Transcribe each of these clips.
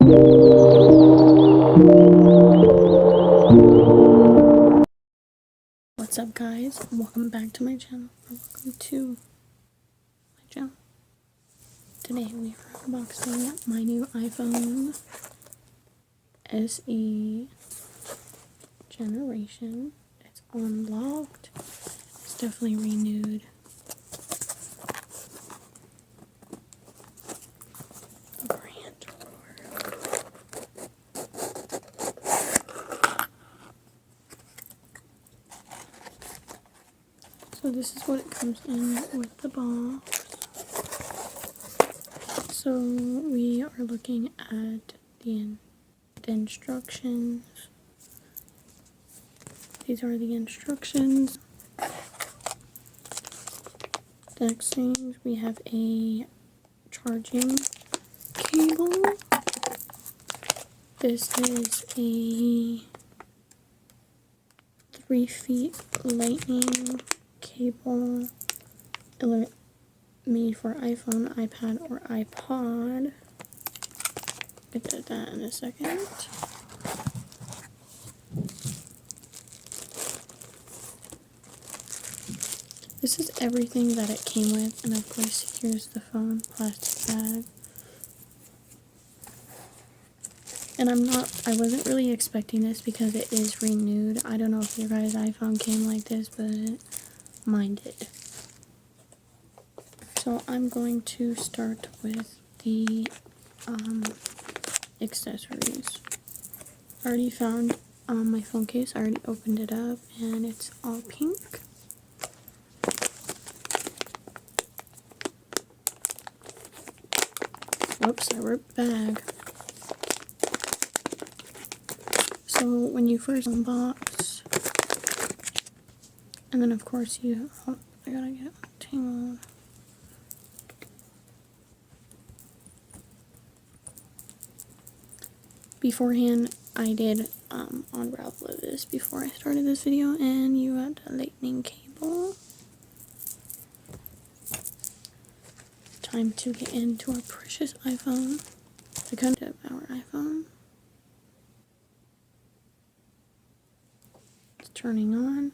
What's up, guys? Welcome back to my channel. Welcome to my channel. Today we are unboxing my new iPhone SE generation. It's unlocked. It's definitely renewed. A grand tour. So this is what it comes in with the box. So we are looking at the instructions. These are the instructions. The next thing, we have a charging cable. This is a 3 feet lightning cable made for iPhone, iPad, or iPod. Get to that in a second. This is everything that it came with, and of course here's the phone, plastic bag. And I wasn't really expecting this because it is renewed. I don't know if your guys' iPhone came like this, but mine did. So I'm going to start with the accessories. I already found my phone case. I already opened it up, and it's all pink. Whoops, I ripped bag. So when you first unbox, and then of course you, oh, I gotta get it tangled. Beforehand, I did unravel this before I started this video, and you had a lightning cable. Time to get into our precious iPhone. The content of our iPhone. It's turning on.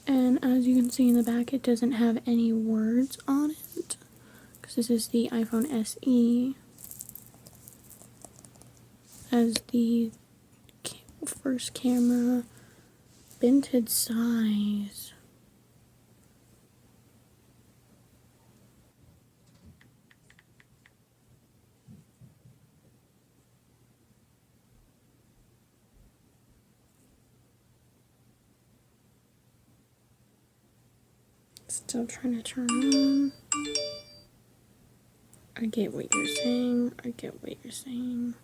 And as you can see in the back, it doesn't have any words on it, because this is the iPhone SE. As the first camera, vintage size. Still trying to turn on. I get what you're saying. I get what you're saying.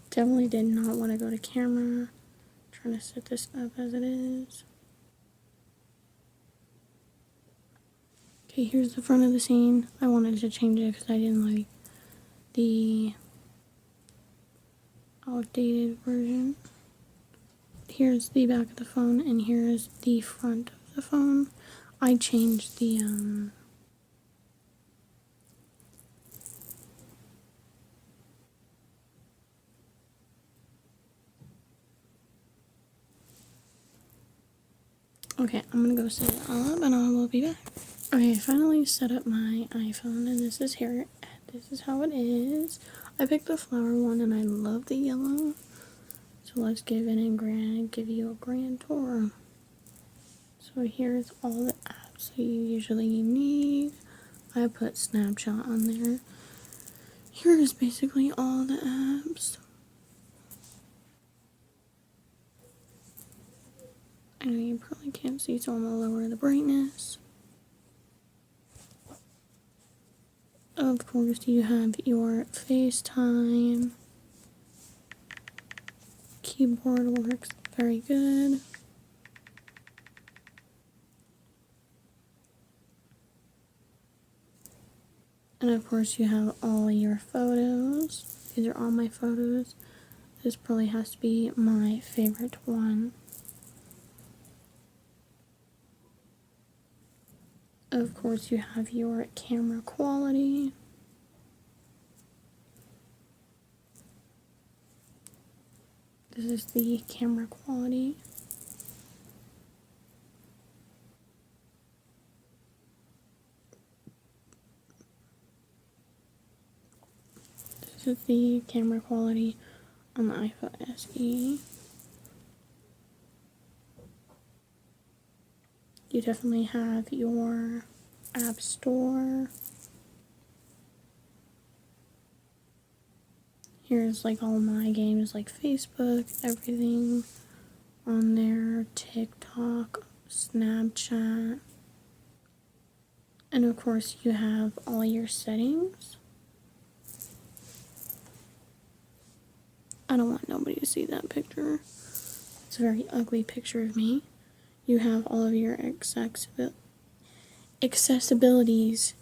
Definitely did not want to go to camera. Trying to set this up as it is. Okay, here's the front of the scene. I wanted to change it because I didn't like the outdated version. Here's the back of the phone, and here's the front of the phone. I changed the okay, I'm gonna go set it all up and I will be back. Okay, I finally set up my iPhone, and this is here. This is how it is. I picked the flower one, and I love the yellow. So let's give you a grand tour. So here's all the apps that you usually need. I put Snapchat on there. Here is basically all the apps. I know you probably can't see, so I'm gonna lower the brightness. Of course, you have your FaceTime. Keyboard works very good. And of course you have all your photos. These are all my photos. This probably has to be my favorite one. Of course you have your camera quality. This is the camera quality. This is the camera quality on the iPhone SE. You definitely have your app store. Here's like all my games like Facebook, everything on there, TikTok, Snapchat. And of course you have all your settings. I don't want nobody to see that picture. It's a very ugly picture of me. You have all of your accessibilities.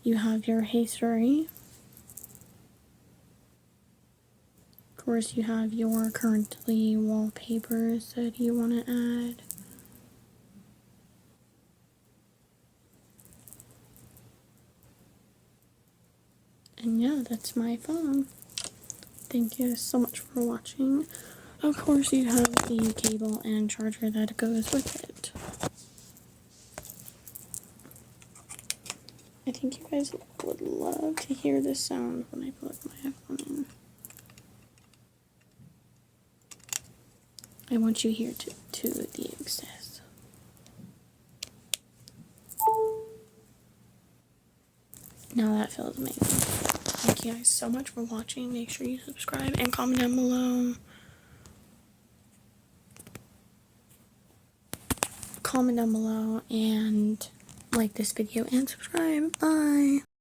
You have your history. Of course, you have your currently wallpapers that you want to add. And yeah, that's my phone. Thank you so much for watching. Of course, you have the cable and charger that goes with it. I think you guys would love to hear this sound when I plug my headphone in. I want you here to the excess. Now that feels amazing. Thank you guys so much for watching. Make sure you subscribe and comment down below. Comment down below and like this video and subscribe. Bye.